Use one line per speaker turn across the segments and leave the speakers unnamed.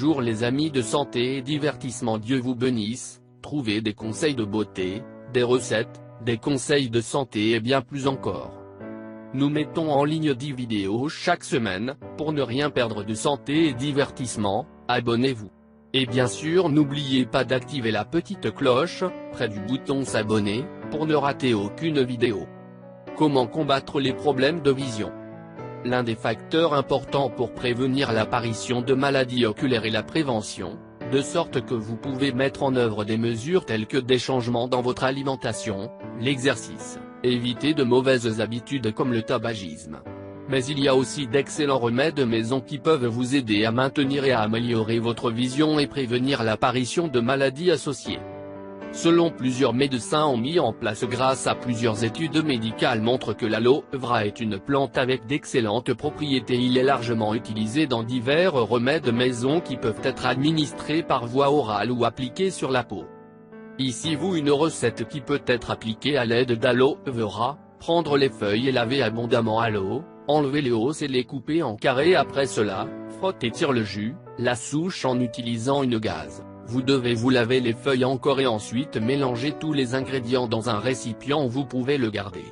Bonjour les amis de santé et divertissement, Dieu vous bénisse. Trouvez des conseils de beauté, des recettes, des conseils de santé et bien plus encore. Nous mettons en ligne 10 vidéos chaque semaine. Pour ne rien perdre de santé et divertissement, abonnez-vous. Et bien sûr n'oubliez pas d'activer la petite cloche, près du bouton s'abonner, pour ne rater aucune vidéo. Comment combattre les problèmes de vision? L'un des facteurs importants pour prévenir l'apparition de maladies oculaires est la prévention, de sorte que vous pouvez mettre en œuvre des mesures telles que des changements dans votre alimentation, l'exercice, éviter de mauvaises habitudes comme le tabagisme. Mais il y a aussi d'excellents remèdes maison qui peuvent vous aider à maintenir et à améliorer votre vision et prévenir l'apparition de maladies associées. Selon plusieurs médecins ont mis en place grâce à plusieurs études médicales montrent que l'aloe vera est une plante avec d'excellentes propriétés. Il est largement utilisé dans divers remèdes maison qui peuvent être administrés par voie orale ou appliqués sur la peau. Ici une recette qui peut être appliquée à l'aide d'aloe vera: prendre les feuilles et laver abondamment à l'eau, enlever les hausses et les couper en carrés. Après cela, frotter le jus, la souche en utilisant une gaze. Vous devez vous laver les feuilles encore et ensuite mélanger tous les ingrédients dans un récipient où vous pouvez le garder.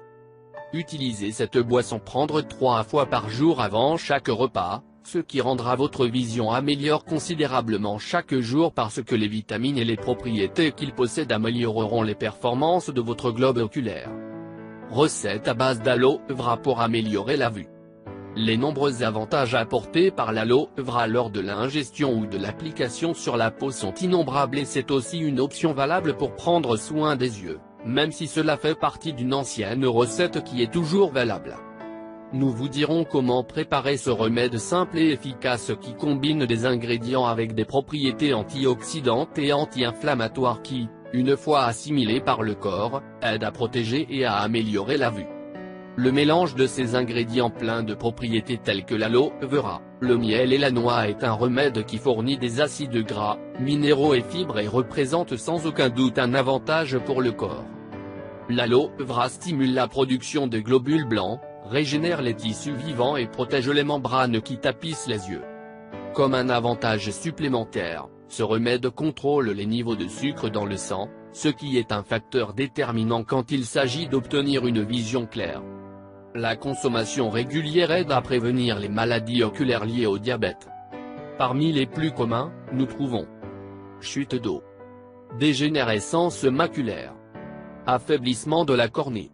Utilisez cette boisson prendre 3 fois par jour avant chaque repas, ce qui rendra votre vision améliore considérablement chaque jour parce que les vitamines et les propriétés qu'il possède amélioreront les performances de votre globe oculaire. Recette à base d'aloe vera pour améliorer la vue. Les nombreux avantages apportés par l'aloe vera lors de l'ingestion ou de l'application sur la peau sont innombrables et c'est aussi une option valable pour prendre soin des yeux, même si cela fait partie d'une ancienne recette qui est toujours valable. Nous vous dirons comment préparer ce remède simple et efficace qui combine des ingrédients avec des propriétés antioxydantes et anti-inflammatoires qui, une fois assimilés par le corps, aident à protéger et à améliorer la vue. Le mélange de ces ingrédients pleins de propriétés telles que l'aloe vera, le miel et la noix est un remède qui fournit des acides gras, minéraux et fibres et représente sans aucun doute un avantage pour le corps. L'aloe vera stimule la production de globules blancs, régénère les tissus vivants et protège les membranes qui tapissent les yeux. Comme un avantage supplémentaire, ce remède contrôle les niveaux de sucre dans le sang, ce qui est un facteur déterminant quand il s'agit d'obtenir une vision claire. La consommation régulière aide à prévenir les maladies oculaires liées au diabète. Parmi les plus communs, nous trouvons chute d'eau, dégénérescence maculaire, affaiblissement de la cornée.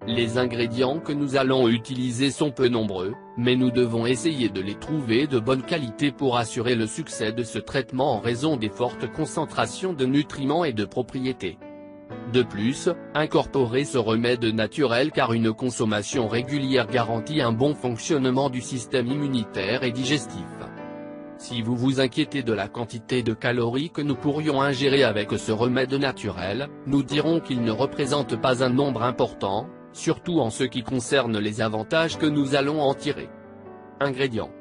Les ingrédients que nous allons utiliser sont peu nombreux, mais nous devons essayer de les trouver de bonne qualité pour assurer le succès de ce traitement en raison des fortes concentrations de nutriments et de propriétés. De plus, incorporez ce remède naturel car une consommation régulière garantit un bon fonctionnement du système immunitaire et digestif. Si vous vous inquiétez de la quantité de calories que nous pourrions ingérer avec ce remède naturel, nous dirons qu'il ne représente pas un nombre important, surtout en ce qui concerne les avantages que nous allons en tirer. Ingrédients: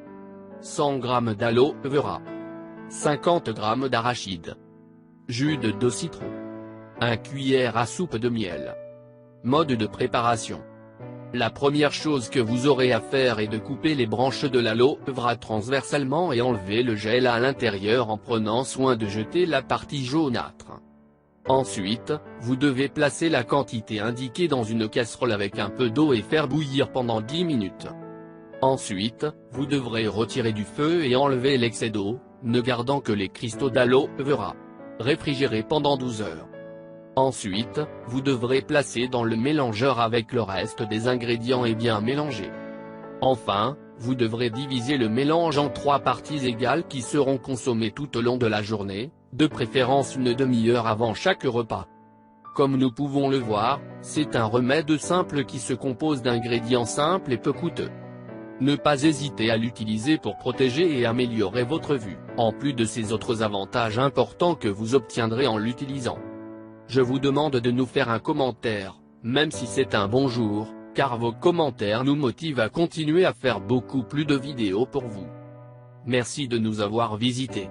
100 g d'aloe vera, 50 g d'arachide, jus de citron, 1 cuillère à soupe de miel. Mode de préparation. La première chose que vous aurez à faire est de couper les branches de l'aloe vera transversalement et enlever le gel à l'intérieur en prenant soin de jeter la partie jaunâtre. Ensuite, vous devez placer la quantité indiquée dans une casserole avec un peu d'eau et faire bouillir pendant 10 minutes. Ensuite, vous devrez retirer du feu et enlever l'excès d'eau, ne gardant que les cristaux d'aloe vera. Réfrigérer pendant 12 heures. Ensuite, vous devrez placer dans le mélangeur avec le reste des ingrédients et bien mélanger. Enfin, vous devrez diviser le mélange en 3 parties égales qui seront consommées tout au long de la journée, de préférence une demi-heure avant chaque repas. Comme nous pouvons le voir, c'est un remède simple qui se compose d'ingrédients simples et peu coûteux. Ne pas hésiter à l'utiliser pour protéger et améliorer votre vue, en plus de ces autres avantages importants que vous obtiendrez en l'utilisant. Je vous demande de nous faire un commentaire, même si c'est un bonjour, car vos commentaires nous motivent à continuer à faire beaucoup plus de vidéos pour vous. Merci de nous avoir visités.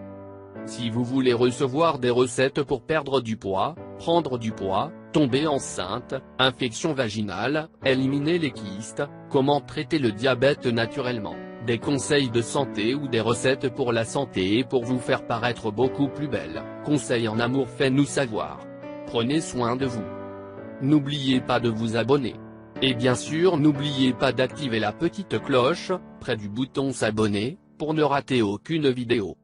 Si vous voulez recevoir des recettes pour perdre du poids, prendre du poids, tomber enceinte, infection vaginale, éliminer les kystes, comment traiter le diabète naturellement, des conseils de santé ou des recettes pour la santé et pour vous faire paraître beaucoup plus belle. Conseils en amour, faites-nous savoir. Prenez soin de vous. N'oubliez pas de vous abonner. Et bien sûr n'oubliez pas d'activer la petite cloche, près du bouton s'abonner, pour ne rater aucune vidéo.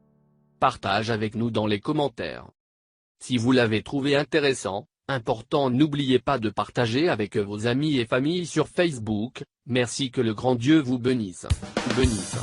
Partage avec nous dans les commentaires. Si vous l'avez trouvé intéressant, important, n'oubliez pas de partager avec vos amis et familles sur Facebook. Merci, que le grand Dieu vous bénisse. Bénisse.